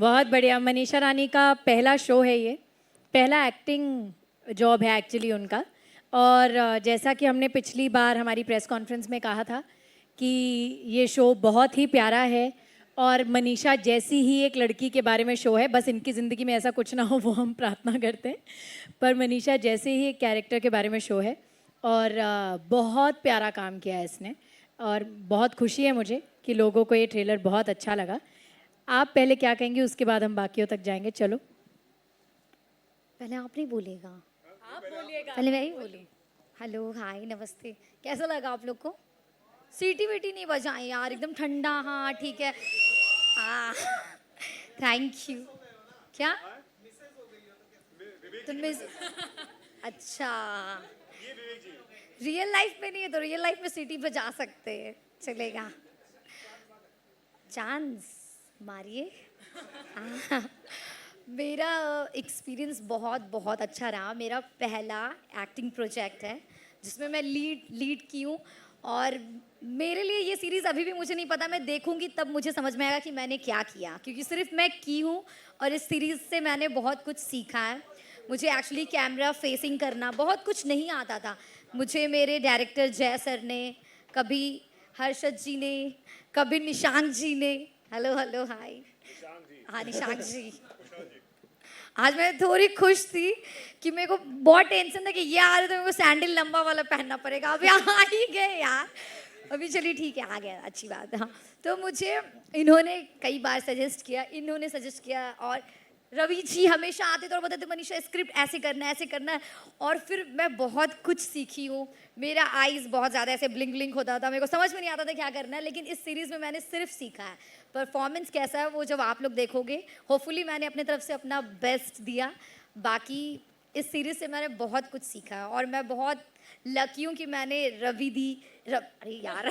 बहुत बढ़िया। मनीषा रानी का पहला शो है ये, पहला एक्टिंग जॉब है एक्चुअली उनका। और जैसा कि हमने पिछली बार हमारी प्रेस कॉन्फ्रेंस में कहा था कि ये शो बहुत ही प्यारा है और मनीषा जैसी ही एक लड़की के बारे में शो है, बस इनकी ज़िंदगी में ऐसा कुछ ना हो वो हम प्रार्थना करते हैं, पर मनीषा जैसे ही एक कैरेक्टर के बारे में शो है और बहुत प्यारा काम किया है इसने और बहुत खुशी है मुझे कि लोगों को ये ट्रेलर बहुत अच्छा लगा। आप पहले क्या कहेंगे, उसके बाद हम बाकियों तक जाएंगे। चलो पहले आप नहीं बोलेगा, आप बोलिएगा। पहले मैं ही बोली। हेलो, हाय, नमस्ते। कैसा लगा आप लोग को? सीटी वीटी नहीं बजाएं यार, एकदम ठंडा। हाँ ठीक है। Thank you. क्या तुम मिस? अच्छा, रियल लाइफ में नहीं है तो रियल लाइफ में सीटी बजा सकते हैं, चलेगा। चांस मारिए। मेरा एक्सपीरियंस बहुत बहुत अच्छा रहा। मेरा पहला एक्टिंग प्रोजेक्ट है जिसमें मैं लीड की हूँ और मेरे लिए ये सीरीज़ अभी भी मुझे नहीं पता, मैं देखूंगी तब मुझे समझ में आएगा कि मैंने क्या किया, क्योंकि सिर्फ मैं की हूँ और इस सीरीज़ से मैंने बहुत कुछ सीखा है। मुझे एक्चुअली कैमरा फेसिंग करना बहुत कुछ नहीं आता था। मुझे मेरे डायरेक्टर जय सर ने, कभी हर्षद जी ने, कभी निशांक जी ने, हेलो हेलो हाय, हाँ निशांक जी। आज मैं थोड़ी खुश थी कि मेरे को बहुत टेंशन था कि ये आ रहे तो मेरे को सैंडल लंबा वाला पहनना पड़ेगा। अभी आ ही गए यार, अभी चलिए ठीक है, आ गया, अच्छी बात है। हाँ, तो मुझे इन्होंने कई बार सजेस्ट किया और रवि जी हमेशा आते थे और बताते मनीषा स्क्रिप्ट ऐसे करना है और फिर मैं बहुत कुछ सीखी हूँ। मेरा आईज बहुत ज़्यादा ऐसे ब्लिंक ब्लिंक होता था, मेरे को समझ में नहीं आता था क्या करना है, लेकिन इस सीरीज़ में मैंने सिर्फ सीखा है। परफॉर्मेंस कैसा है वो जब आप लोग देखोगे, होपफुली मैंने अपने तरफ से अपना बेस्ट दिया। बाकी इस सीरीज़ से मैंने बहुत कुछ सीखा है और मैं बहुत लकी हूँ कि मैंने अरे यार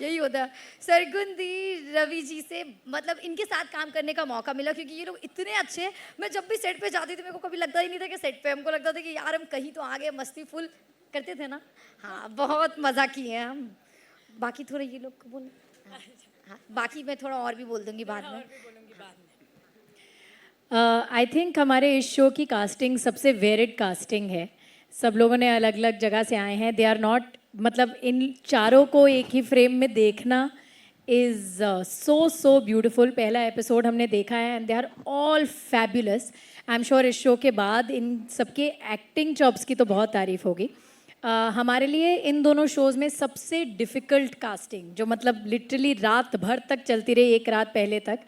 यही होता है, सरगुन दी, रवि जी से, मतलब इनके साथ काम करने का मौका मिला क्योंकि ये लोग इतने अच्छे हैं। मैं जब भी सेट पे जाती थी मेरे को कभी लगता ही नहीं था कि सेट पे, हमको लगता था कि यार हम कहीं तो आगे मस्ती फुल करते थे ना। हाँ, बहुत मज़ा किए हैं हम। बाकी थोड़ा ये लोग को बोल। हाँ, बाकी मैं थोड़ा और भी बोल दूंगी बाद में। आई थिंक हमारे इस शो की कास्टिंग सबसे वेरिड कास्टिंग है। सब लोगों ने अलग अलग जगह से आए हैं। दे आर नॉट, मतलब इन चारों को एक ही फ्रेम में देखना इज़ सो ब्यूटिफुल। पहला एपिसोड हमने देखा है and they are all fabulous. I am sure इस शो के बाद इन सबके एक्टिंग जॉब्स की तो बहुत तारीफ होगी। हमारे लिए इन दोनों शोज़ में सबसे डिफ़िकल्ट कास्टिंग, जो मतलब लिटरली रात भर तक चलती रही, एक रात पहले तक,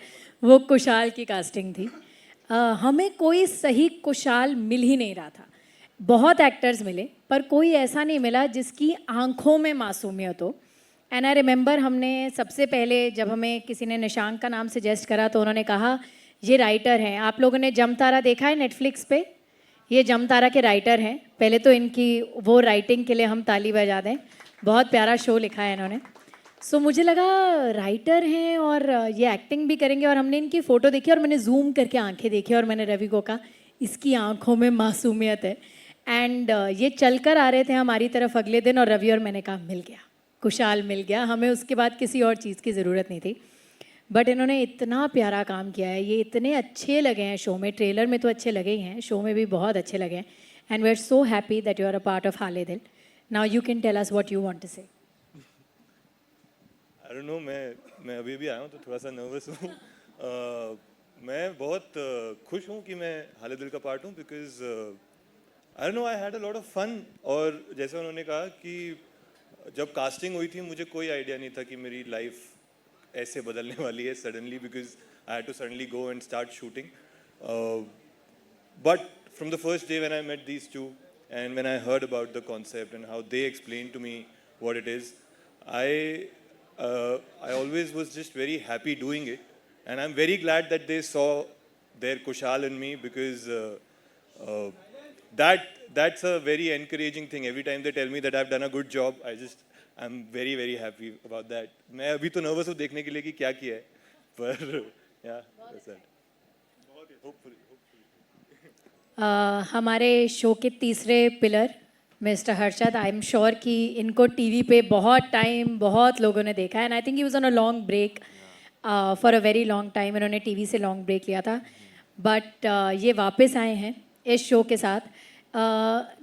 वो कुशाल की कास्टिंग थी। हमें कोई सही कुशाल मिल ही नहीं रहा था। बहुत एक्टर्स मिले पर कोई ऐसा नहीं मिला जिसकी आंखों में मासूमियत हो। एंड आई रिमेंबर, हमने सबसे पहले जब हमें किसी ने निशांक का नाम सजेस्ट करा तो उन्होंने कहा ये राइटर हैं। आप लोगों ने जमतारा देखा है नेटफ्लिक्स पे? ये जमतारा के राइटर हैं। पहले तो इनकी वो राइटिंग के लिए हम ताली बजा दें, बहुत प्यारा शो लिखा है इन्होंने। सो मुझे लगा राइटर हैं और ये एक्टिंग भी करेंगे, और हमने इनकी फ़ोटो देखी और मैंने जूम करके आंखें देखी और मैंने रवि को कहा इसकी आंखों में मासूमियत है। एंड ये चल कर आ रहे थे हमारी तरफ अगले दिन और रवि और मैंने कहा मिल गया, कुशाल मिल गया, हमें उसके बाद किसी और चीज़ की ज़रूरत नहीं थी। बट इन्होंने इतना प्यारा काम किया है, ये इतने अच्छे लगे हैं शो में। ट्रेलर में तो अच्छे लगे ही हैं, शो में भी बहुत अच्छे लगे हैं। And we are so happy that you are a part of Haale Dil. Now you can tell us what you want to say. I don't no, मैं अभी भी आया हूँ तो थोड़ा सा नर्वस हूँ। मैं बहुत खुश हूँ कि मैं हाले दिल का पार्ट हूँ, because I don't know, I had a lot of fun. और जैसे उन्होंने कहा कि जब कास्टिंग हुई थी मुझे कोई आइडिया नहीं था कि मेरी लाइफ ऐसे बदलने वाली है suddenly, because I had to suddenly go and start shooting. But from the first day when I met these two and when I heard about the concept and how they explained to me what it is, I always was just very happy doing it, and I'm very glad that they saw their Kushal in me, because uh, that's a very encouraging thing. Every time they tell me that I've done a good job, I'm very happy about that. मैं अभी तो nervous हूँ देखने के लिए कि क्या किया है, पर yeah, that's it. Hopefully. हमारे शो के तीसरे pillar mister Harshad, I am sure कि इनको टीवी पे बहुत टाइम बहुत लोगों ने देखा है and I think he was on a long break. For a very long time इन्होंने टीवी से लॉन्ग ब्रेक लिया था, बट ये वापस आए हैं इस शो के साथ.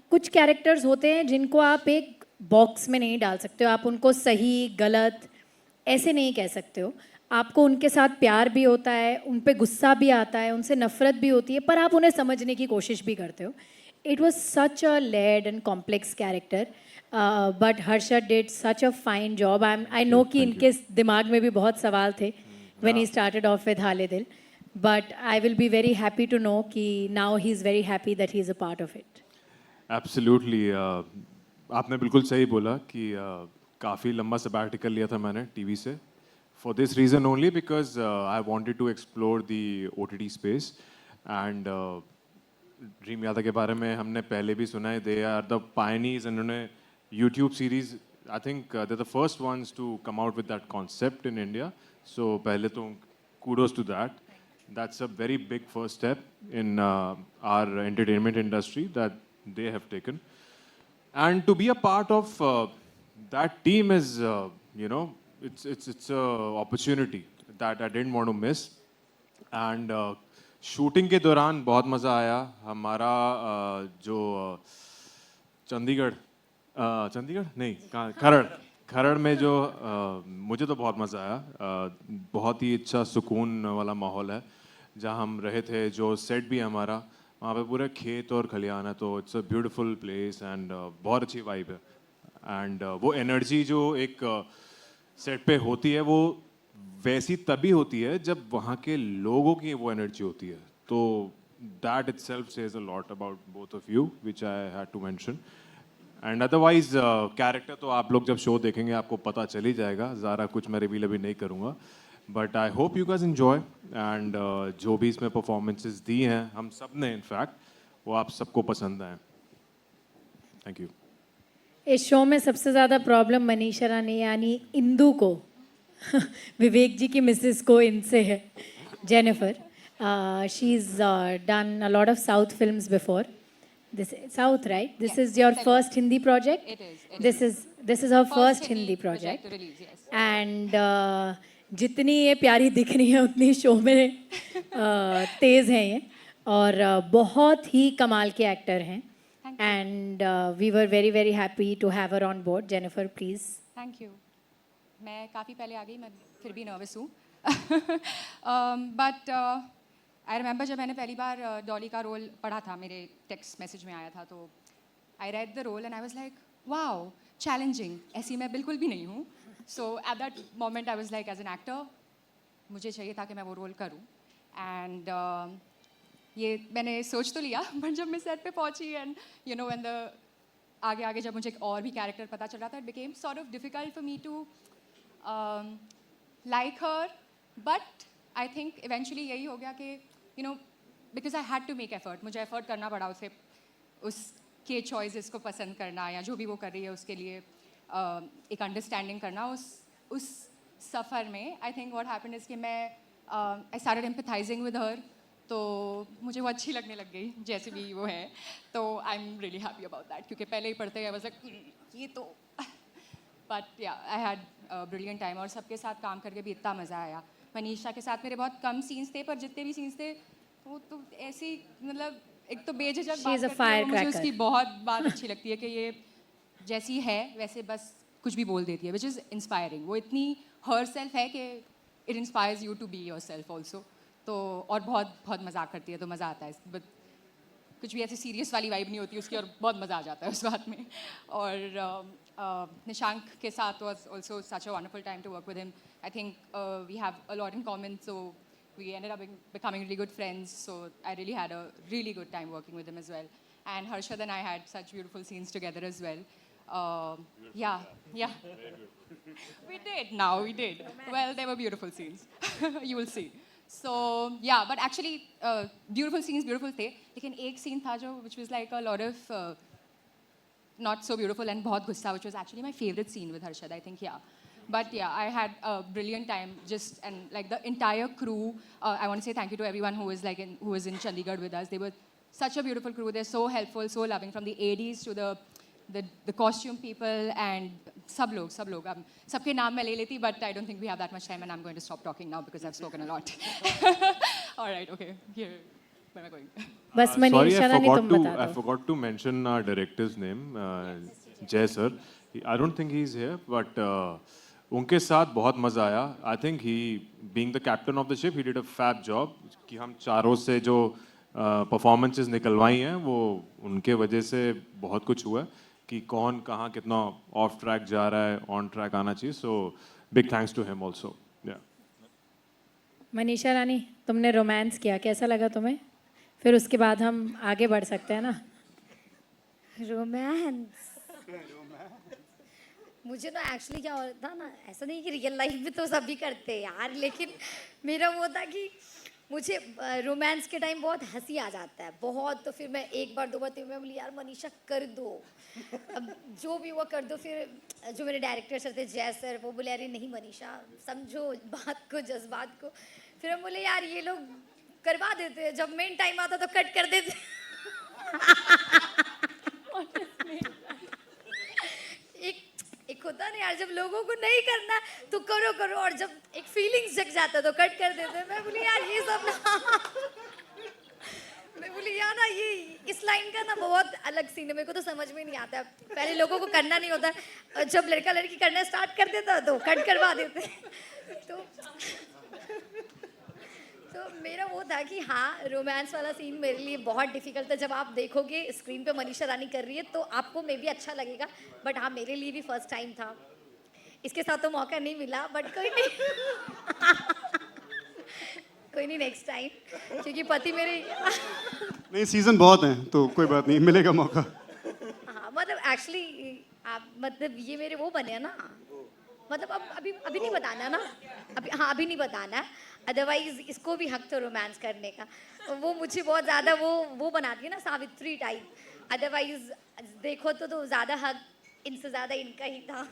कुछ कैरेक्टर्स होते हैं जिनको आप एक बॉक्स में नहीं डाल सकते हो, आप उनको सही गलत ऐसे नहीं कह सकते हो. आपको उनके साथ प्यार भी होता है, उन पे गुस्सा भी आता है, उनसे नफरत भी होती है, पर आप उन्हें समझने की कोशिश भी करते हो. It was such a layered and complex character, but Harshad did such a fine job. I know कि इनके दिमाग में भी बहुत सवाल थे when he started off with Hale Dil, but I will be very happy to know कि now he's very happy that he's a part of it. Absolutely आपने बिल्कुल सही बोला कि काफ़ी लंबा सबैटिकल लिया था मैंने टीवी से for this reason only because I wanted to explore the OTT space. And dream Yadav के बारे में हमने पहले भी सुना है. They are the pioneers. इन्होंने YouTube series I think they the first ones to come out with that concept in India. So पहले तो kudos to that. That's a very big first step in our entertainment industry that they have taken. And to be a part of that team is, it's a opportunity that I didn't want to miss. And shooting के दौरान बहुत मज़ा आया. हमारा जो चंडीगढ़ नहीं खरड़ में जो मुझे तो बहुत मज़ा आया. बहुत ही अच्छा सुकून वाला माहौल है जहाँ हम रहे थे. जो सेट भी हमारा वहाँ पे पूरे खेत और खलियान है, तो it's a beautiful place and बहुत अच्छी वाइब है. एंड वो एनर्जी जो एक सेट पे होती है वो वैसी तभी होती है जब वहाँ के लोगों की वो एनर्जी होती है. तो that itself says a lot about both of you which I had to mention. And otherwise character तो आप लोग जब शो देखेंगे आपको पता चल ही जाएगा. ज़्यादा कुछ मैं रिवील अभी नहीं करूँगा, but I hope you guys enjoy. And जो भी इसमें परफॉर्मेंसेस दी हैं हम सब ने इनफैक्ट, वो आप सबको पसंद आए. Thank you. इस शो में सबसे ज़्यादा प्रॉब्लम मनीषा रानी यानी इंदू को विवेक जी की मिसेस को इनसे है. Jennifer, she is done a lot of south films before. This is South, right? This is your first Hindi project? It is. This is her first Hindi project. to release, yes. And जितनी ये प्यारी दिख रही है उतनी show में तेज़ हैं ये, और बहुत ही कमाल के एक्टर हैं. And we were very very happy to have her on board. Jennifer please. Thank you. मैं काफ़ी पहले आ गई, मैं फिर भी नर्वस हूँ. बट आई रिमेंबर जब मैंने पहली बार डॉली का रोल पढ़ा था, मेरे टेक्स्ट मैसेज में आया था, तो I read the role and I was like wow challenging. ऐसी मैं बिल्कुल भी नहीं हूँ. So at that moment I was like as an actor मुझे चाहिए था कि मैं वो रोल करूँ. एंड ये मैंने सोच तो लिया, बट जब मैं सेट पे पहुँची and you know when the आगे आगे जब मुझे एक और भी कैरेक्टर पता चल रहा था, it became sort of difficult for me to like her. But I think eventually यही हो गया कि you know because I had to make effort. मुझे एफर्ट करना पड़ा उसे, उसके चॉइसेस को पसंद करना या जो भी वो कर रही है उसके लिए एक अंडरस्टैंडिंग करना. उस सफ़र में I think what happened is कि मैं आई स्टार्टेड एम्पैथाइजिंग विद हर. तो मुझे वो अच्छी लगने लग गई जैसे भी वो है. तो I am really happy about that, क्योंकि पहले ही पढ़ते गए बस ये तो. बट या आई हैड ब्रिलियंट टाइम और सबके साथ काम करके भी इतना मज़ा आया. मनीषा के साथ मेरे बहुत कम सीन्स थे, पर जितने भी सीन्स थे वो तो ऐसी मतलब एक तो बेझिझक बात करती है, मुझे उसकी बहुत बात अच्छी लगती है कि ये जैसी है वैसे बस कुछ भी बोल देती है, विच इज़ इंस्पायरिंग. वो इतनी हर सेल्फ है कि it inspires you to be yourself also. तो और बहुत बहुत मजाक करती है, तो मज़ा आता है. बट कुछ भी ऐसी सीरियस वाली वाइब नहीं होती उसकी, और बहुत मज़ा आ जाता है उस बात में. और निशांक के साथ was also such a wonderful time to work with him. I think we have a lot in common, so we ended up becoming really good friends. So I really had a really good time working with him as well. And Harshad and I had such beautiful scenes together as well. Yeah. We did. Well, they were beautiful scenes. You will see. So yeah, but actually beautiful scenes beautiful थे. लेकिन एक scene था जो which was like a lot of not so beautiful and बहुत गुस्सा, which was actually my favorite scene with Harshad, I think. Yeah. But yeah, I had a brilliant time just, and like the entire crew, I want to say thank you to everyone who was in Chandigarh with us. They were such a beautiful crew. They're so helpful, so loving, from the ADs to the the costume people and सब लोग अब सबके नाम मैं ले लेती, but I don't think we have that much time and I'm going to stop talking now because I've spoken a lot. All right, okay, here, where am I going? बस Sorry, Manisha Rani तुम बता I दो. forgot to mention our director's name, Jay sir. I don't think he's here, but उनके साथ बहुत मज़ा आया. I think he, being the captain of the ship, he did a fab job. कि हम चारों से जो performances निकलवाई हैं, वो उनके वजह से बहुत कुछ हुआ कि कौन कहाँ कितना off track जा रहा है, on track आना चाहिए. So big thanks to him also. Yeah. Manisha Rani, तुमने रोमांस किया, कैसा लगा तुम्हें? फिर उसके बाद हम आगे बढ़ सकते हैं ना. रोमांस मुझे ना एक्चुअली क्या होता ना, ऐसा नहीं कि रियल लाइफ में तो सभी करते हैं यार, लेकिन मेरा वो था कि मुझे रोमांस के टाइम बहुत हंसी आ जाता है बहुत, तो फिर मैं एक बार दो बार तीन बार बोली यार मनीषा कर दो, अब जो भी हुआ कर दो. फिर जो मेरे डायरेक्टर सर थे जय सर, वो बोले अरे नहीं मनीषा समझो बात को जज्बात को. फिर हम बोले यार ये लोग करवा देते हैं, जब मेन टाइम आता तो कट कर देते. एक होता ना यार, जब लोगों को नहीं करना तो करो, और जब एक फीलिंग्स जग जाता तो कट कर देते. मैं बोली यार ये सब ना मैं बोली यार ना ये इस लाइन का ना बहुत अलग सीन है, मेरे को तो समझ में नहीं आता. पहले लोगों को करना नहीं होता, और जब लड़का लड़की करना स्टार्ट कर देता तो कट करवा देते. तो मेरा वो था कि हाँ रोमांस वाला सीन मेरे लिए बहुत डिफिकल्ट था. जब आप देखोगे स्क्रीन पे मनीषा रानी कर रही है तो आपको मे भी अच्छा लगेगा, बट हाँ मेरे लिए भी फर्स्ट टाइम था. इसके साथ तो मौका नहीं मिला, बट कोई नहीं नेक्स्ट टाइम, क्योंकि पति मेरे नहीं सीजन बहुत हैं तो कोई बात नहीं, मिलेगा मौका. हाँ मतलब एक्चुअली आप मतलब ये मेरे वो बने ना, मतलब अब अभी नहीं बताना ना, अभी नहीं बताना है, अदरवाइज इसको भी हक तो रोमांस करने का. वो मुझे बहुत ज़्यादा वो बनाती है ना सावित्री टाइप, अदरवाइज देखो तो ज़्यादा हक इनसे ज़्यादा इनका ही था.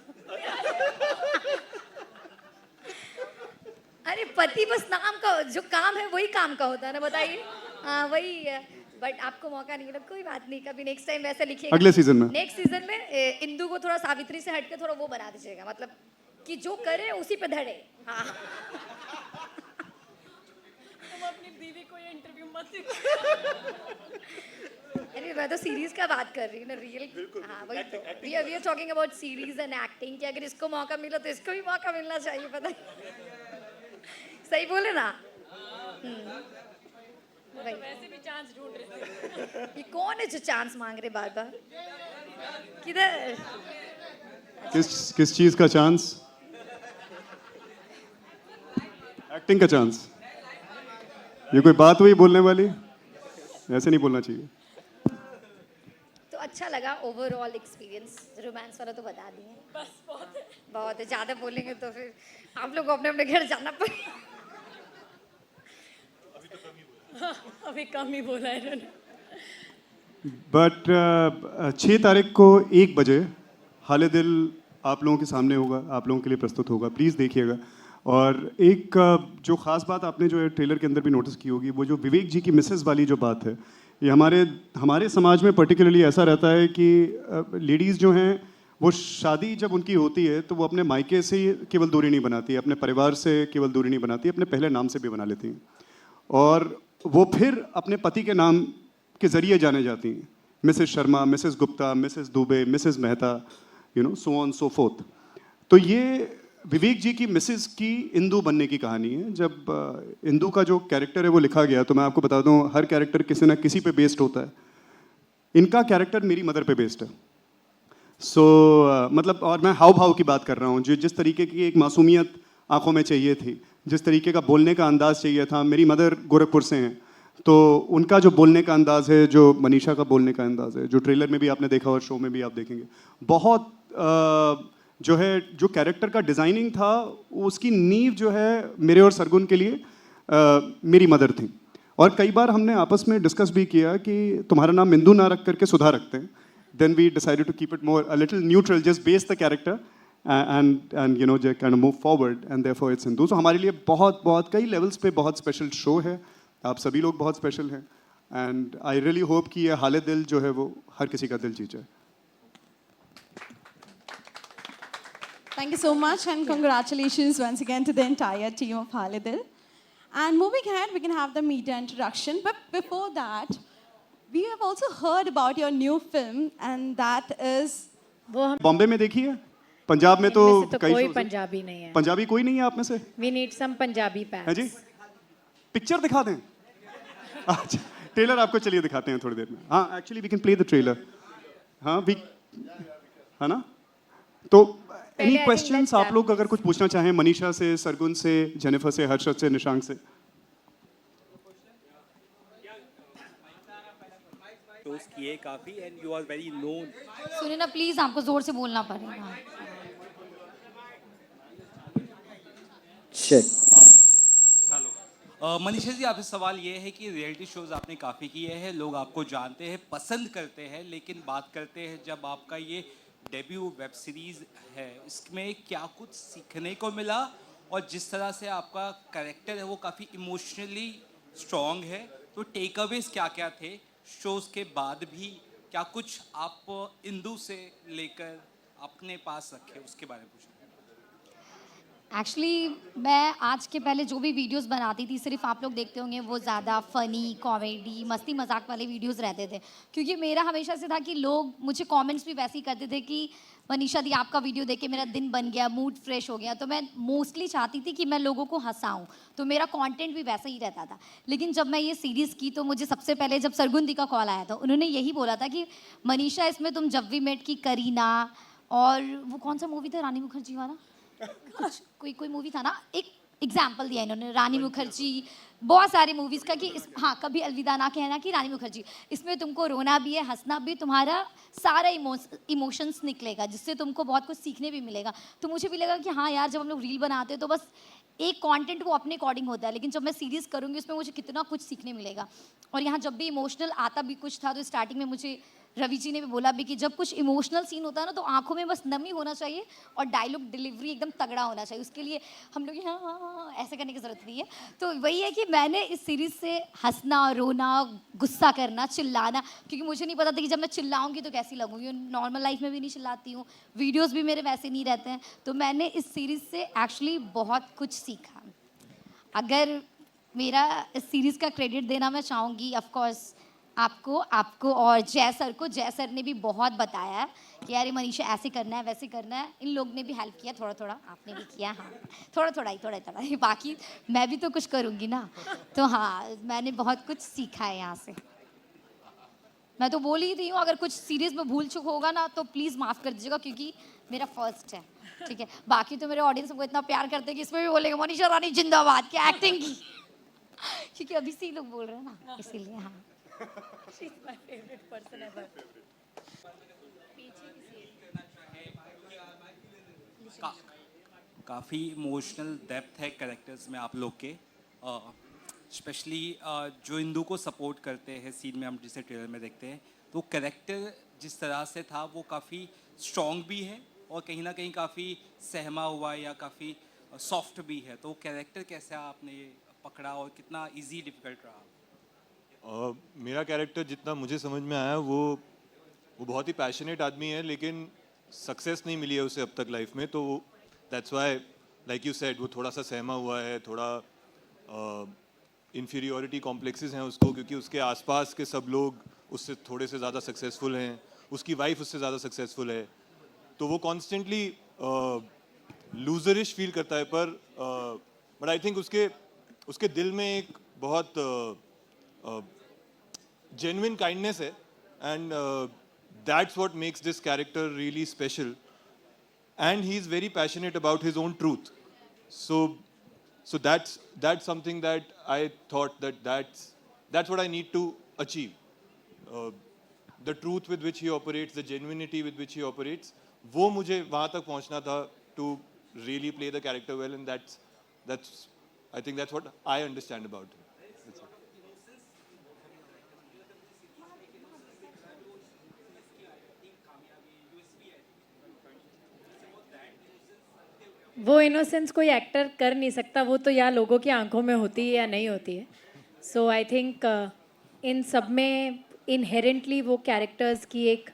अरे पति बस नाम का, जो काम है वही काम का होता है ना, बताइए. हाँ वही है, बट आपको मौका नहीं मिला, कोई बात नहीं, कभी नेक्स्ट टाइम वैसा लिखिएगा. अगले सीजन में, नेक्स्ट सीजन में इंदू को थोड़ा सावित्री से हटके थोड़ा वो बना दीजिएगा, मतलब कि जो करे उसी पे धड़े. हाँ तुम अपनी बीवी को ये इंटरव्यू मत अरे मैं तो सीरीज का बात कर रही हूँ ना, रियल. हाँ वही तो, we are talking about series and acting, कि अगर इसको मौका मिला तो इसको भी मौका मिलना चाहिए. पता है सही बोले ना. वैसे भी चांस ढूंढ रहे थे. ये कौन है जो चांस मांग रहे बार बार? किधर? किस चीज का चांस? एक्टिंग का चांस. ये कोई बात हुई बोलने वाली? ऐसे नहीं बोलना चाहिए. तो अच्छा लगा ओवरऑल एक्सपीरियंस. रोमांस वाला तो बता दिए, बस बहुत है. ज़्यादा बोलेंगे तो फिर आप लोग को अपने अपने घर जाना पड़ेगा. अभी कम ही बोला है इन्होंने. बट 6 तारीख को 1 बजे हाले दिल आप लोगों के सामने होगा, आप लोगों के लिए प्रस्तुत होगा. प्लीज़ देखिएगा. और एक जो ख़ास बात आपने जो है ट्रेलर के अंदर भी नोटिस की होगी, वो जो विवेक जी की मिसेस वाली जो बात है, ये हमारे समाज में पर्टिकुलरली ऐसा रहता है कि लेडीज़ जो हैं वो शादी जब उनकी होती है तो वो अपने मायके से केवल दूरी नहीं बनाती, अपने परिवार से केवल दूरी नहीं बनाती, अपने पहले नाम से भी बना लेती हैं, और वो फिर अपने पति के नाम के ज़रिए जाने जाती हैं. Mrs Sharma, Mrs Gupta, Mrs Dubey, Mrs Mehta, so on so fourth. तो ये विवेक जी की मिसेस की इंदू बनने की कहानी है. जब इंदू का जो कैरेक्टर है वो लिखा गया, तो मैं आपको बता दूं हर कैरेक्टर किसी ना किसी पे बेस्ड होता है. इनका कैरेक्टर मेरी मदर पे बेस्ड है. मतलब, और मैं हाव भाव की बात कर रहा हूँ, जिस तरीके की एक मासूमियत आंखों में चाहिए थी, जिस तरीके का बोलने का अंदाज चाहिए था. मेरी मदर गोरखपुर से हैं, तो उनका जो बोलने का अंदाज है, जो मनीषा का बोलने का अंदाज है, जो ट्रेलर में भी आपने देखा और शो में भी आप देखेंगे, बहुत जो कैरेक्टर का डिज़ाइनिंग था, उसकी नींव जो है मेरे और सरगुन के लिए मेरी मदर थी. और कई बार हमने आपस में डिस्कस भी किया कि तुम्हारा नाम इंदू ना रख करके सुधा रखते हैं. Then we decided to keep it more a little neutral, just base the character and kind of move forward, and therefore it's Hindu. So हमारे लिए बहुत कई लेवल्स पे बहुत स्पेशल शो है. आप सभी लोग बहुत स्पेशल हैं, एंड आई रियली होप कि ये हाले दिल जो है वो हर किसी का दिल जीत जाए. Thank you so much, and congratulations once again to the entire team of Halidil. And moving ahead, we can have the media introduction. But before that, we have also heard about your new film, and that is वो हम बॉम्बे में देखी है? पंजाब में तो इनमें से तो कई कोई shows हैं। पंजाबी नहीं है. पंजाबी कोई नहीं है आप में से? वी नीड सम पंजाबी है जी? पैक्स. पिक्चर दिखा दें? अच्छा, ट्रेलर आपको चलिए दिखाते हैं थोड़ी देर में. हाँ, actually we can play the trailer. हाँ, वी है ना? तो any I think questions let's आप start लोग अगर कुछ पूछना चाहें मनीषा से, सरगुन से, जेनिफर से, हर्षद से, निशांक से. शोज किए काफ़ी and you are very known. सुनिए ना प्लीज, आपको जोर से बोलना पड़ेगा. हेलो मनीषा जी, आपसे सवाल ये है कि रियलिटी शोज आपने काफ़ी किए हैं, लोग आपको जानते हैं, पसंद करते हैं, लेकिन बात करते हैं जब आपका ये डेब्यू वेब सीरीज़ है, इसमें क्या कुछ सीखने को मिला, और जिस तरह से आपका कैरेक्टर है वो काफ़ी इमोशनली स्ट्रॉन्ग है, तो टेक अवेज क्या क्या थे शोज के बाद भी? क्या कुछ आप इंदू से लेकर अपने पास रखे, उसके बारे में पूछना. एक्चुअली मैं आज के पहले जो भी वीडियोस बनाती थी, सिर्फ आप लोग देखते होंगे वो ज़्यादा फ़नी, कॉमेडी, मस्ती मजाक वाले वीडियोस रहते थे, क्योंकि मेरा हमेशा से था कि लोग मुझे कमेंट्स भी वैसे ही करते थे कि मनीषा दी आपका वीडियो देख के मेरा दिन बन गया, मूड फ्रेश हो गया. तो मैं मोस्टली चाहती थी कि मैं लोगों को हंसाऊं, तो मेरा कंटेंट भी वैसा ही रहता था. लेकिन जब मैं ये सीरीज़ की तो मुझे सबसे पहले जब सरगुन दी का कॉल आया था, उन्होंने यही बोला था कि मनीषा इसमें तुम जब वी मेट की करीना, और वो कौन सा मूवी था रानी मुखर्जी वाला, कोई मूवी था ना, एक एग्जाम्पल दिया इन्होंने, रानी मुखर्जी, बहुत सारी मूवीज़ का कि इस, हाँ, कभी अलविदा ना कहना कि रानी मुखर्जी, इसमें तुमको रोना भी है, हंसना भी, तुम्हारा सारा इमोशंस निकलेगा, जिससे तुमको बहुत कुछ सीखने भी मिलेगा. तो मुझे भी लगा कि हाँ यार, जब हम लोग रील बनाते हैं तो बस एक कंटेंट वो अपने अकॉर्डिंग होता है, लेकिन जब मैं सीरीज़ करूँगी उसमें मुझे कितना कुछ सीखने मिलेगा. और यहाँ जब भी इमोशनल आता भी कुछ था, तो स्टार्टिंग में मुझे रवि जी ने भी बोला भी कि जब कुछ इमोशनल सीन होता है ना, तो आंखों में बस नमी होना चाहिए और डायलॉग डिलीवरी एकदम तगड़ा होना चाहिए. उसके लिए हम लोग हाँ हाँ हाँ ऐसे करने की ज़रूरत नहीं है. तो वही है कि मैंने इस सीरीज़ से हंसना, रोना, गुस्सा करना, चिल्लाना, क्योंकि मुझे नहीं पता था कि जब मैं चिल्लाऊंगी तो कैसी लगूंगी. नॉर्मल लाइफ में भी नहीं चिल्लाती हूँ, वीडियोज़ भी मेरे वैसे नहीं रहते हैं. तो मैंने इस सीरीज़ से एक्चुअली बहुत कुछ सीखा. अगर मेरा इस सीरीज़ का क्रेडिट देना मैं चाहूँगी ऑफकोर्स आपको और जय सर को. जय सर ने भी बहुत बताया है कि यार ये मनीषा ऐसे करना है, वैसे करना है. इन लोग ने भी हेल्प किया थोड़ा थोड़ा, आपने भी किया, हाँ थोड़ा ही, बाकी मैं भी तो कुछ करूँगी ना. तो हाँ, मैंने बहुत कुछ सीखा है यहाँ से. मैं तो बोल ही रही हूँ, अगर कुछ सीरीज में भूल चूक होगा ना तो प्लीज़ माफ़ कर दीजिएगा, क्योंकि मेरा फर्स्ट है, ठीक है. बाकी तो मेरे ऑडियंस को इतना प्यार करते हैं कि इसमें भी बोलेंगे मनीषा रानी जिंदाबाद, क्या एक्टिंग की, क्योंकि अभी से ही लोग बोल रहे हैं ना, इसीलिए. हाँ, She's my favorite person ever. काफ़ी इमोशनल डेप्थ है कैरेक्टर्स में आप लोग के, स्पेशली जो इंदू को सपोर्ट करते हैं सीन में, हम जिसे ट्रेलर में देखते हैं, तो कैरेक्टर जिस तरह से था वो काफ़ी स्ट्रॉन्ग भी है और कहीं ना कहीं काफ़ी सहमा हुआ या काफ़ी सॉफ्ट भी है. तो कैरेक्टर कैसे आपने ये पकड़ा और कितना इजी डिफिकल्ट रहा? मेरा कैरेक्टर जितना मुझे समझ में आया, वो बहुत ही पैशनेट आदमी है, लेकिन सक्सेस नहीं मिली है उसे अब तक लाइफ में. तो that's why, like you said, वो थोड़ा सा सहमा हुआ है, थोड़ा इन्फीरियोरिटी कॉम्प्लेक्सेस हैं उसको, क्योंकि उसके आसपास के सब लोग उससे थोड़े से ज़्यादा सक्सेसफुल हैं, उसकी वाइफ उससे ज़्यादा सक्सेसफुल है. तो वो कॉन्स्टेंटली लूजरिश फील करता है. बट आई थिंक उसके दिल में एक बहुत genuine kindness है, and that's what makes this character really special. And he's very passionate about his own truth. So that's something that I thought that's what I need to achieve. The truth with which he operates, the genuinity with which he operates, वो मुझे वहाँ तक पहुँचना था to really play the character well, and that's I think that's what I understand about him. That's it. वो innocence कोई actor कर नहीं सकता, वो तो या लोगों की आंखों में होती है या नहीं होती है. सो आई थिंक इन सब में इनहेरेंटली वो कैरेक्टर्स की एक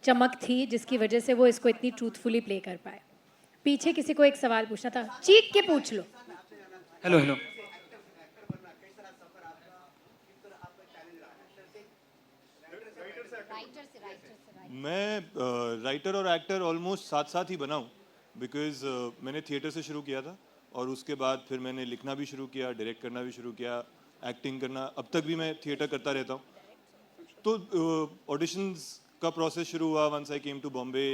चमक थी, जिसकी वजह से वो इसको इतनी ट्रूथफुली प्ले कर पाए. पीछे किसी को एक सवाल पूछना था, चीख के पूछ लो। हेलो हेलो मैं राइटर और एक्टर ऑलमोस्ट साथ साथ ही बना हूँ बिकॉज मैंने थिएटर से शुरू किया था और उसके बाद फिर मैंने लिखना भी शुरू किया, डायरेक्ट करना भी शुरू किया, एक्टिंग करना, अब तक भी मैं थिएटर करता रहता हूँ। तो ऑडिशंस का प्रोसेस शुरू हुआ once I came to Bombay,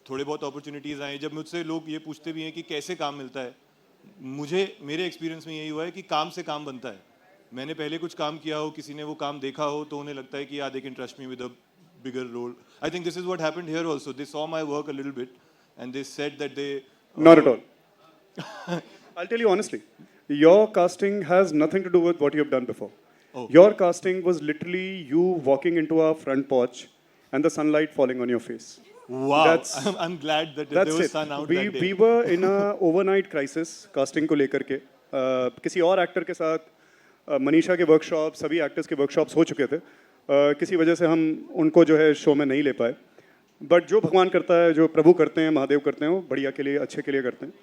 थोड़े बहुत अपॉर्चुनिटीज़ आए। जब मुझसे लोग ये पूछते भी हैं कि कैसे काम मिलता है, मुझे मेरे एक्सपीरियंस में यही हुआ है कि काम से काम बनता है। मैंने पहले कुछ काम किया हो, किसी ने वो काम देखा हो, तो उन्हें लगता है कि they can trust me with a bigger role. I think this is what happened here also. They saw my work a little bit and they said that they... Not at all. I'll tell you honestly, your casting has nothing to do with what you have done before. Oh. Your casting was literally you walking into our front porch and the sunlight falling on your face. Wow, That's- I'm glad that there That's was it. sun out We that day. were in a overnight crisis casting को लेकर के किसी और actor के साथ मनीषा के workshop, सभी actors के वर्कशॉप्स हो चुके थे। किसी वजह से हम उनको जो है शो में नहीं ले पाए। बट जो भगवान करता है, जो प्रभु करते हैं, महादेव करते हैं, वो बढ़िया के लिए, अच्छे के लिए करते हैं।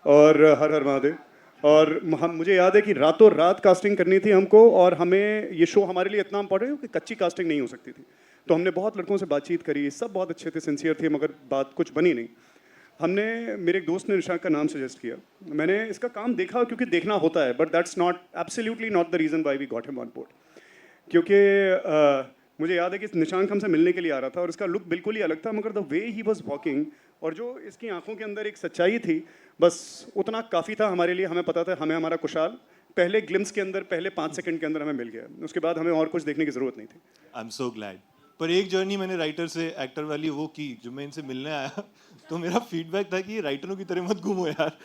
और हर हर महादेव। और हम मुझे याद है कि रातों रात कास्टिंग करनी थी हमको, और हमें ये शो हमारे लिए इतना इम्पोर्टेंट है कि कच्ची कास्टिंग नहीं हो सकती थी। तो हमने बहुत लड़कों से बातचीत करी, सब बहुत अच्छे थे, सिंसियर थे, मगर बात कुछ बनी नहीं। हमने, मेरे एक दोस्त ने निशांक का नाम सजेस्ट किया, मैंने इसका काम देखा क्योंकि देखना होता है, but that's not absolutely not the reason why we got him on board. क्योंकि मुझे याद है कि निशांक हमसे मिलने के लिए आ रहा था और इसका लुक बिल्कुल ही अलग था, मगर the way he was walking और जो इसकी आंखों के अंदर एक सच्चाई थी, बस उतना काफ़ी था हमारे लिए। हमें पता था हमें हमारा कुशाल पहले ग्लिम्स के अंदर, पहले 5 सेकंड के अंदर हमें मिल गया। उसके बाद हमें और कुछ देखने की ज़रूरत नहीं थी। I am so glad. पर एक जर्नी मैंने राइटर से एक्टर वाली वो की, जो मैं इनसे मिलने आया तो मेरा फीडबैक था कि राइटरों की तरह मत घूमो यार।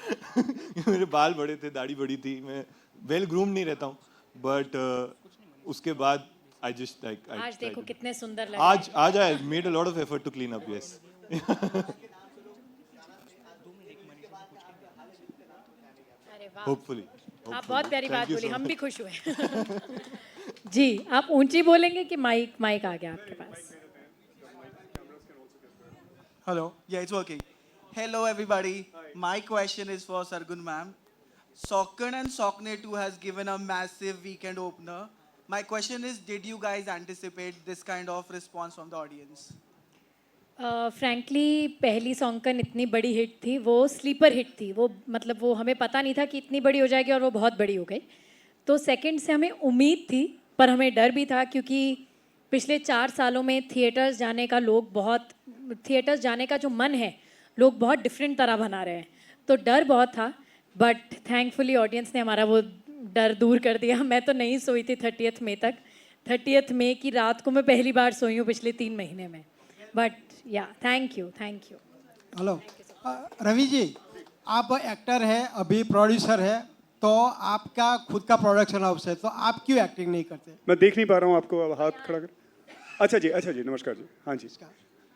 मेरे बाल बड़े थे, दाढ़ी बड़ी थी, मैं वेल ग्रूम नहीं रहता हूँ। बट उसके बाद I just like आज देखो कितने सुंदर लग आज I made a lot of effort to clean up, yes. अरे वाह, Hopefully. आप बहुत प्यारी Thank बात you बोली, so हम much. भी खुश हुए। जी, आप ऊंची बोलेंगे कि माइक आ गया आपके पास? Hello. Yeah, it's working. Hello, everybody. My question is for Sargun ma'am. Sokkan and Sokne 2 has given a massive weekend opener. My question is, did you guys anticipate this kind of response from the audience? Frankly पहली सॉन्कन इतनी बड़ी hit थी, वो sleeper hit थी, वो मतलब वो हमें पता नहीं था कि इतनी बड़ी हो जाएगी और वो बहुत बड़ी हो गई। तो सेकंड से हमें उम्मीद थी, पर हमें डर भी था, क्योंकि पिछले 4 सालों में थिएटर्स जाने का जो मन है, लोग बहुत डिफरेंट तरह बना रहे हैं, तो डर बहुत था। बट थैंकफुली ऑडियंस ने हमारा वो डर दूर कर दिया। मैं तो नहीं सोई थी 30th मई तक। 30th मई की रात को मैं पहली बार सोई हूँ पिछले 3 महीने में। बट या thank you. Hello Ravi ji, आप एक्टर हैं, अभी प्रोड्यूसर है, तो आपका खुद का प्रोडक्शन हाउस है, तो आप क्यों एक्टिंग नहीं करते? मैं देख नहीं पा रहा हूँ आपको, अब हाथ खड़ा कर। अच्छा जी, नमस्कार जी। हाँ जी,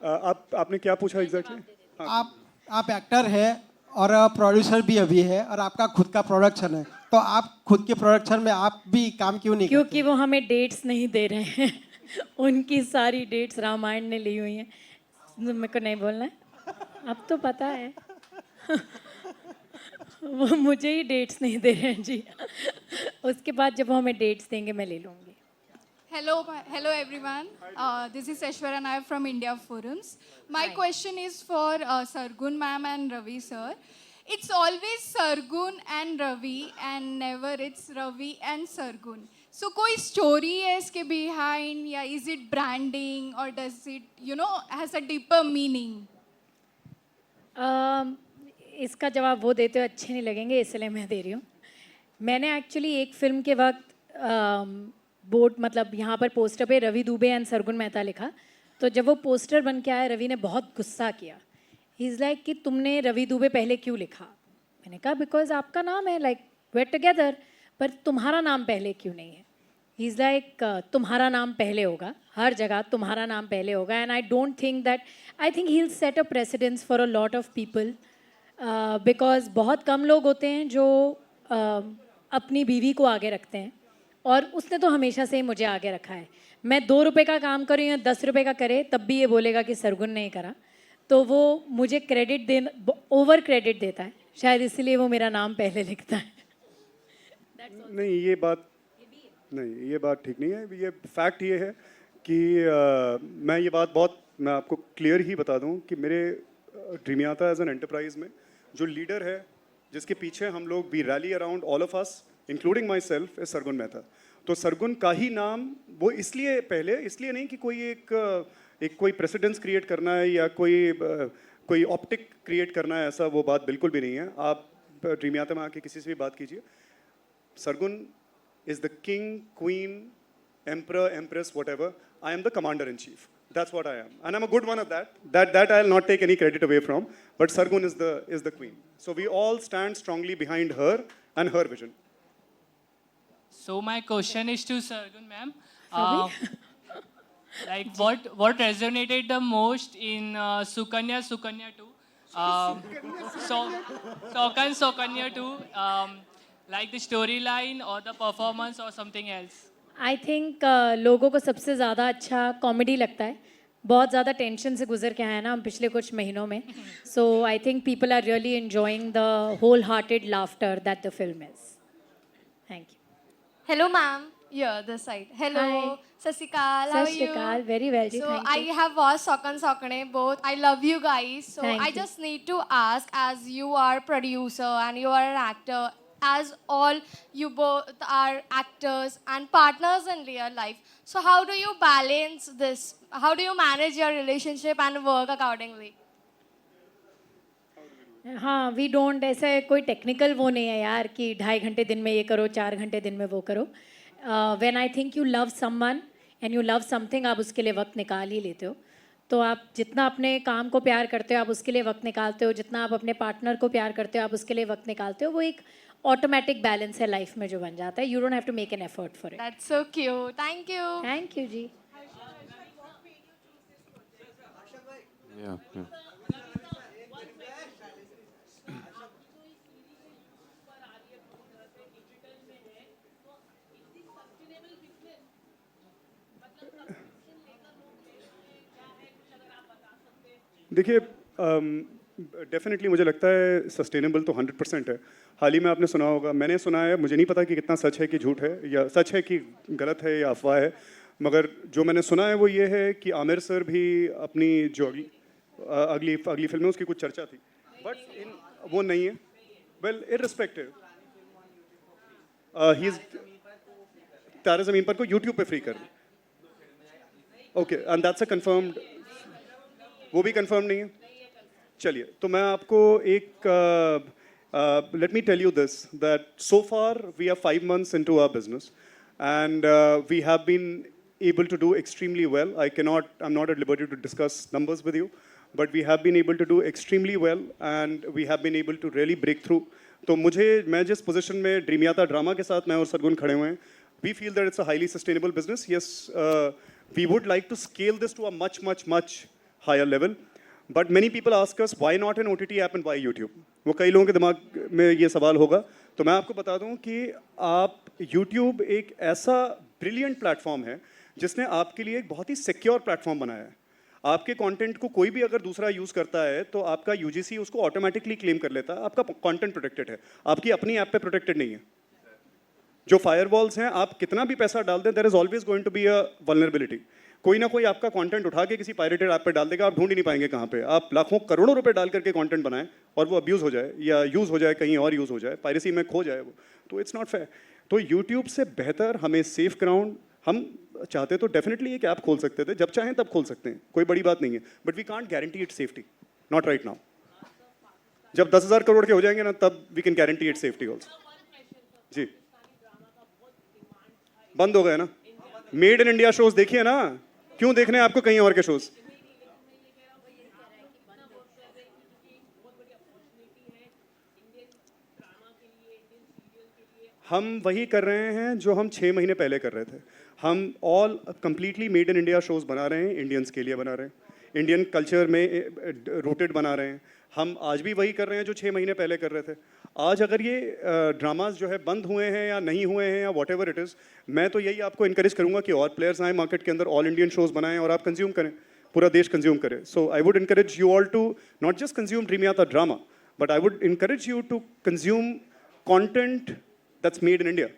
आपने क्या पूछा एग्जैक्टली? आप एक्टर है और प्रोड्यूसर भी अभी है, और आपका खुद का प्रोडक्शन है, तो आप खुद के प्रोडक्शन में आप भी काम क्यों नहीं करते? क्योंकि वो हमें डेट्स नहीं दे रहे हैं। उनकी सारी डेट्स रामायण ने ली हुई हैं। मेरे को नहीं बोलना है, अब तो पता है। वो मुझे ही डेट्स नहीं दे रहे हैं जी। उसके बाद जब वो हमें डेट्स देंगे मैं ले लूँगी। Hello everyone. This is Aishwarya Nair from India Forums. My question is for Sargun ma'am and Ravi sir. It's always Sargun and Ravi and never it's Ravi and Sargun. So कोई story है इसके behind, या is it branding or does it has a deeper meaning? इसका जवाब वो देते हुए अच्छे नहीं लगेंगे, इसलिए मैं दे रही हूँ। मैंने एक्चुअली एक फिल्म के वक्त बोर्ड, मतलब यहाँ पर पोस्टर पे रवि दुबे एंड सरगुन मेहता लिखा, तो जब वो पोस्टर बन के आया, रवि ने बहुत गुस्सा किया। ही इज़ लाइक कि तुमने रवि दुबे पहले क्यों लिखा? मैंने कहा बिकॉज आपका नाम है, लाइक वेर टुगेदर, पर तुम्हारा नाम पहले क्यों नहीं है? ही इज़ लाइक तुम्हारा नाम पहले होगा, हर जगह तुम्हारा नाम पहले होगा। And I don't think that, I think he will set a precedence for a lot of people, because बहुत कम लोग होते हैं जो अपनी बीवी को आगे रखते हैं, और उसने तो हमेशा से ही मुझे आगे रखा है। मैं 2 रुपए का काम करूँ या 10 रुपए का करे, तब भी ये बोलेगा कि सरगुन नहीं करा। तो वो मुझे क्रेडिट दे ओवर क्रेडिट देता है, शायद इसलिए वो मेरा नाम पहले लिखता है. नहीं ये बात ठीक नहीं है. ये फैक्ट ये है कि मैं ये बात मैं आपको क्लियर ही बता दूं कि मेरे ड्रीमियाता एज एन एंटरप्राइज में जो लीडर है, जिसके पीछे हम लोग we rally around all of us including myself, is Sargun Mehta. तो सरगुन का ही नाम वो इसलिए नहीं कि एक कोई प्रेसिडेंस क्रिएट करना है या कोई ऑप्टिक क्रिएट करना है, ऐसा वो बात बिल्कुल भी नहीं है. आप ड्रीमियाता में आके किसी से भी बात कीजिए. Sargun is the king, queen, emperor, empress, whatever. I am the commander in chief. That's what I am, and I'm a good one at that. That I'll not take any credit away from. But Sargun is the queen. So we all stand strongly behind her and her vision. So my question is to Sargun ma'am. Like what resonated the most in Sukanya 2? Sokanya 2. Like the storyline or the performance or something else? I think लोगों को सबसे ज़्यादा अच्छा comedy लगता है. बहुत ज़्यादा tension से गुजर के आए हैं ना हम पिछले कुछ महीनों में. So I think people are really enjoying the whole hearted laughter that the film is. Thank you. Hello, ma'am. Yeah, this side. Hello, Hi. Sasikal. How सत are श्री you? अकाल. वेरी वेल जी. So thank I you. have watched Sokan Sokane both. I love you guys. So Thank I you. just need to ask, as you are producer and you are an actor, as all you both are actors and partners in real life. So how do you balance this? How do you manage your relationship and work accordingly? हाँ, we don't, ऐसा कोई technical वो नहीं है यार कि 2.5 घंटे दिन में ये करो, 4 घंटे दिन में वो करो. When I think you love someone and you love something, आप उसके लिए वक्त निकाल ही लेते हो. तो आप जितना अपने काम को प्यार करते हो आप उसके लिए वक्त निकालते हो, जितना आप अपने पार्टनर को प्यार करते हो आप उसके लिए वक्त निकालते हो. वो एक ऑटोमेटिक बैलेंस है लाइफ में जो बन जाता है. You don't have to make an effort for it. That's so cute. Thank you. Thank you जी. Yeah. देखिए, डेफिनेटली मुझे लगता है सस्टेनेबल तो 100% है. हाल ही में आपने सुना होगा, मैंने सुना है, मुझे नहीं पता कि कितना सच है कि झूठ है, या सच है कि गलत है या अफवाह है, मगर जो मैंने सुना है वो ये है कि आमिर सर भी अपनी जो अगली फिल्म में उसकी कुछ चर्चा थी, बट वो नहीं है. वेल, इररिस्पेक्टिव, ही इज तारे ज़मीन पर को यूट्यूब पे फ्री कर. Okay, and that's a confirmed, वो भी कंफर्म नहीं है. चलिए, तो मैं आपको let me tell you this, that so far we are 5 months into our business and we have been able to do extremely well. I'm not at liberty to discuss numbers with you, but we have been able to do extremely well and we have been able to really break through. तो मैं जिस position में Dreamiyata drama के साथ मैं और सरगुन खड़े हुए हैं, we feel that it's a highly sustainable business. Yes, we would like to scale this to a much higher level. But many people ask us, why not an OTT app and why YouTube? वो कई लोगों के दिमाग में ये सवाल होगा. तो मैं आपको बता दूं कि YouTube एक ऐसा ब्रिलियंट प्लेटफॉर्म है जिसने आपके लिए एक बहुत ही सिक्योर प्लेटफॉर्म बनाया है. आपके कंटेंट को कोई भी अगर दूसरा यूज़ करता है तो आपका UGC उसको ऑटोमेटिकली क्लेम कर लेता है. आपका कंटेंट प्रोटेक्टेड है, आपकी अपनी ऐप पे प्रोटेक्टेड नहीं है. जो फायरवॉल्स हैं, आप कितना भी पैसा डाल दें, there is always going to be a vulnerability. कोई ना कोई आपका कंटेंट उठा के किसी पायरेटेड ऐप पे डाल देगा, आप ढूंढ ही नहीं पाएंगे कहाँ पे. आप लाखों करोड़ों रुपए डाल करके कंटेंट बनाएं और वो अब्यूज़ हो जाए या यूज़ हो जाए, कहीं और यूज़ हो जाए, पायरेसी में खो जाए वो, तो इट्स नॉट फेयर. तो यूट्यूब से बेहतर हमें सेफ ग्राउंड, हम चाहते तो डेफिनेटली एक ऐप खोल सकते थे, जब चाहें तब खोल सकते हैं, कोई बड़ी बात नहीं है, but we can't guarantee it safety, not right now. जब 10,000 करोड़ के हो जाएंगे ना, तब we can guarantee it safety also. जी, बंद हो गए ना. मेड इन इंडिया शोज देखिए ना, क्यों देखने हैं आपको कहीं और के शोज? हम वही कर रहे हैं जो हम 6 महीने पहले कर रहे थे. हम all completely made in India shows बना रहे हैं, इंडियंस के लिए बना रहे हैं, इंडियन कल्चर में रूटेड बना रहे हैं. हम आज भी वही कर रहे हैं जो 6 महीने पहले कर रहे थे. आज अगर ये ड्रामाज जो है बंद हुए हैं या नहीं हुए हैं या वॉट एवर इट इज़, मैं तो यही आपको इनकरेज करूँगा कि और प्लेयर्स आए मार्केट के अंदर, ऑल इंडियन शोज़ बनाएं और आप कंज्यूम करें. पूरा देश कंज्यूम करे. So I would encourage you all to not just consume Dreamyata drama, but I would encourage you to consume content that's made in India.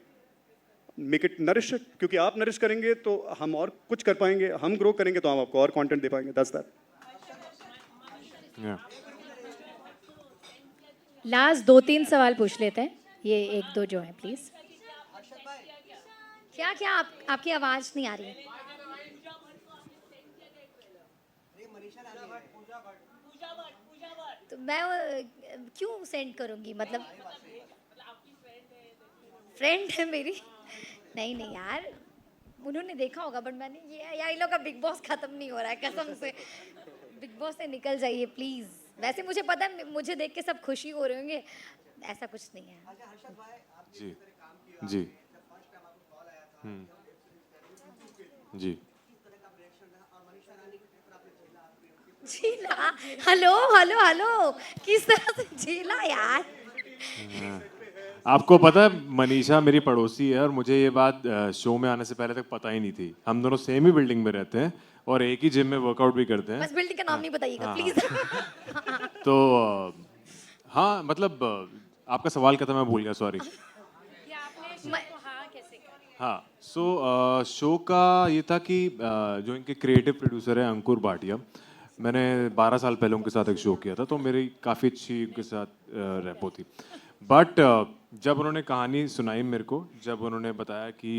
Make it nourish it, क्योंकि आप nourish करेंगे तो हम और कुछ कर पाएंगे, हम ग्रो करेंगे तो हम आपको और कंटेंट दे पाएंगे. That's that. Yeah. लास्ट 2-3 सवाल पूछ लेते हैं, ये 1-2 जो हैं प्लीज. क्या क्या आपकी आवाज़ नहीं आ रही है. तो मैं क्यों सेंड करूँगी, मतलब फ्रेंड है मेरी. नहीं नहीं यार, उन्होंने देखा होगा, बट मैंने ये लोग का बिग बॉस खत्म नहीं हो रहा है कसम से. बिग बॉस से निकल जाइए प्लीज. वैसे मुझे पता है, मुझे देख के सब खुशी हो रहे होंगे, ऐसा कुछ नहीं है. जी जी जी. झीला, हेलो हेलो हेलो, किस तरह से झीला यार. आपको पता है मनीषा मेरी पड़ोसी है और मुझे ये बात शो में आने से पहले तक पता ही नहीं थी. हम दोनों सेम ही बिल्डिंग में रहते हैं और एक ही जिम में वर्कआउट भी करते हैं. बस बिल्डिंग का नाम नहीं बताइएगा प्लीज. तो हाँ, मतलब आपका सवाल क्या था, मैं भूल गया, सॉरी. हाँ, सो शो का ये था कि जो इनके क्रिएटिव प्रोड्यूसर हैं अंकुर भाटिया, मैंने 12 साल पहले उनके साथ एक शो किया था, तो मेरी काफ़ी अच्छी उनके साथ रैपो थी. बट जब उन्होंने कहानी सुनाई मेरे को, जब उन्होंने बताया कि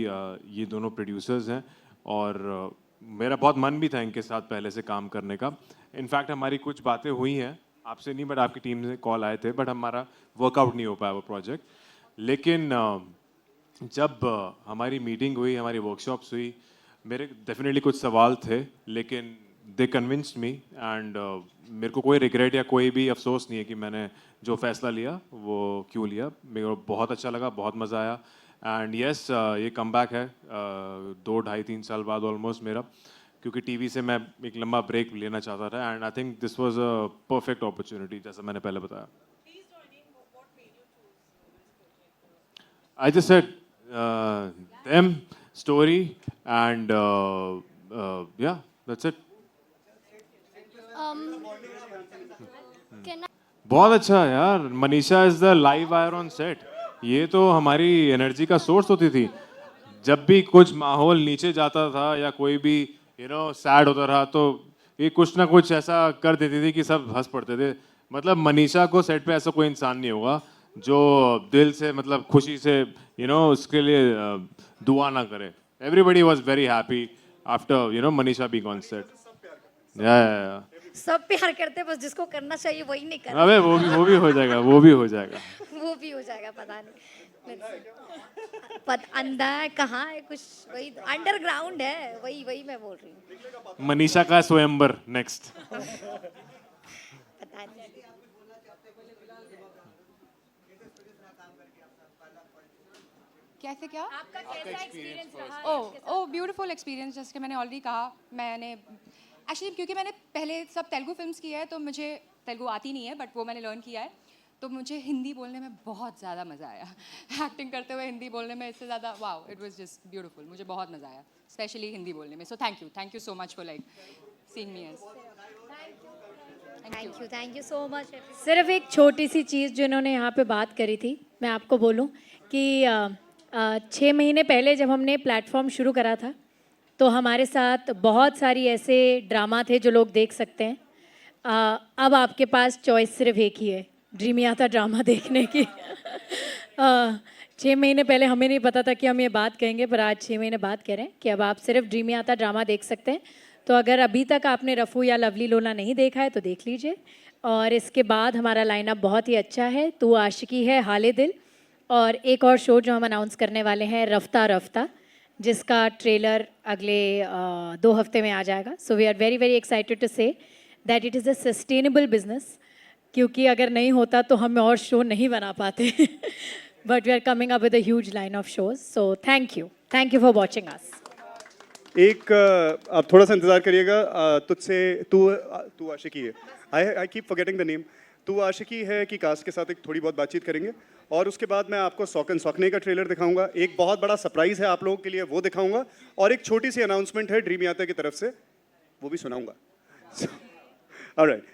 ये दोनों प्रोड्यूसर्स हैं और मेरा बहुत मन भी था इनके साथ पहले से काम करने का. इनफैक्ट हमारी कुछ बातें हुई हैं, आपसे नहीं बट आपकी टीम से कॉल आए थे, बट हमारा वर्कआउट नहीं हो पाया वो प्रोजेक्ट. लेकिन जब हमारी मीटिंग हुई, हमारी वर्कशॉप्स हुई, मेरे डेफिनेटली कुछ सवाल थे, लेकिन दे कन्विंस्ड मी एंड मेरे को कोई रिग्रेट या कोई भी अफसोस नहीं है कि मैंने जो फैसला लिया वो क्यों लिया. मेरे को बहुत अच्छा लगा, बहुत मज़ा आया. एंड यस, ये कम बैक है 2, 2.5, 3 साल बाद ऑलमोस्ट मेरा, क्योंकि टीवी से मैं एक लंबा ब्रेक लेना चाहता था. And I think this was a perfect opportunity, जैसा मैंने पहले बताया. I just said them, story, and yeah, that's it. बहुत अच्छा यार. Manisha is the live wire on set. ये तो हमारी एनर्जी का सोर्स होती थी. जब भी कुछ माहौल नीचे जाता था या कोई भी सैड होता रहा, तो ये कुछ ना कुछ ऐसा कर देती थी कि सब हंस पड़ते थे. मतलब मनीषा को सेट पे ऐसा कोई इंसान नहीं होगा जो दिल से, मतलब खुशी से उसके लिए दुआ ना करे. Everybody was very happy after Manisha being on set. सब प्यार करते, बस जिसको करना चाहिए वही नहीं कर. अबे वो भी हो जाएगा, वो भी हो जाएगा. वो भी हो जाएगा, पता नहीं. अंधा है कहाँ है, कुछ वही अंडरग्राउंड है, वही मैं बोल रही हूँ. मनीषा का स्वयंवर नेक्स्ट. पता नहीं. कैसे क्या? आपका कैसा एक्सपीरियंस रहा? Oh beautiful experience. जैसे कि मैंने ऑलरेडी कहा, मैंने एक्चुअली क्योंकि मैंने पहले सब तेलुगु फिल्म्स की है, तो मुझे तेलुगु आती नहीं है, बट वो मैंने लर्न किया है. तो मुझे हिंदी बोलने में बहुत ज़्यादा मज़ा आया. एक्टिंग करते हुए हिंदी बोलने में इससे ज़्यादा wow, it was just beautiful. मुझे बहुत मज़ा आया, स्पेशली हिंदी बोलने में. So thank you so much for like seeing me as. Thank you so much. सिर्फ एक छोटी सी चीज़ जो इन्होंने यहाँ पे बात करी थी, मैं आपको बोलूँ कि 6 महीने पहले जब हमने प्लेटफॉर्म शुरू करा था, तो हमारे साथ बहुत सारी ऐसे ड्रामा थे जो लोग देख सकते हैं. अब आपके पास चॉइस सिर्फ एक ही है, ड्रीमियाता ड्रामा देखने की. 6 महीने पहले हमें नहीं पता था कि हम ये बात कहेंगे, पर आज 6 महीने बाद कह रहे हैं कि अब आप सिर्फ ड्रीमियाता ड्रामा देख सकते हैं. तो अगर अभी तक आपने रफ़ू या लवली लोला नहीं देखा है तो देख लीजिए. और इसके बाद हमारा लाइनअप बहुत ही अच्छा है. तू आशिकी है, हाले दिल, और एक और शो जो हम अनाउंस करने वाले हैं, रफ्ता रफ्ता, जिसका ट्रेलर अगले 2 हफ्ते में आ जाएगा. So we are very very excited to say that it is a sustainable business, क्योंकि अगर नहीं होता तो हम और शो नहीं बना पाते. But we are coming up with a huge line of shows. So thank you for watching us. एक आप थोड़ा सा इंतजार करिएगा. तुझसे तू आशिकी है. I keep forgetting the name. तू आशिकी है कि कास्ट के साथ एक थोड़ी बहुत बातचीत करेंगे, और उसके बाद मैं आपको सौकन सौकने का ट्रेलर दिखाऊंगा. एक बहुत बड़ा सरप्राइज है आप लोगों के लिए, वो दिखाऊंगा. और एक छोटी सी अनाउंसमेंट है ड्रीमियाता की तरफ से, वो भी सुनाऊंगा. All right.